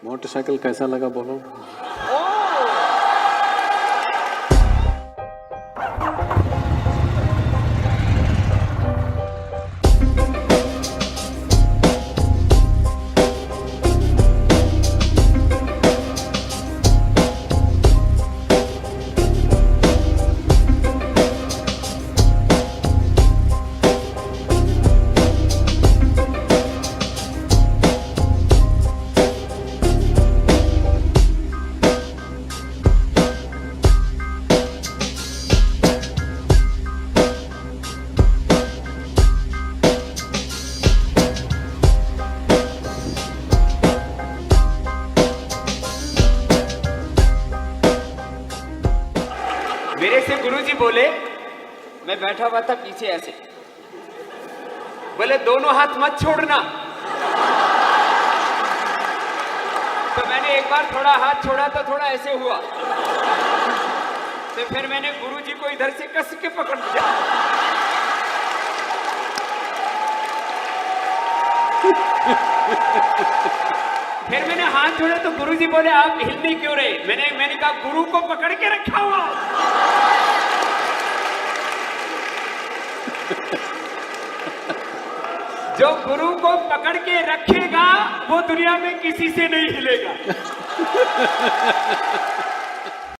Motorcycle कैसा लगा बोलो? मेरे से गुरुजी बोले, मैं बैठा हुआ था पीछे ऐसे, बोले दोनों हाथ मत छोड़ना। तो मैंने एक बार थोड़ा हाथ छोड़ा तो थोड़ा ऐसे हुआ, तो फिर मैंने गुरुजी को इधर से कस के पकड़ लिया। फिर मैंने हाथ छोड़ा तो गुरुजी बोले आप हिलने क्यों रहे? मैंने कहा गुरु को पकड़ के रखा हुआ। जो गुरु को पकड़ के रखेगा वो दुनिया में किसी से नहीं हिलेगा।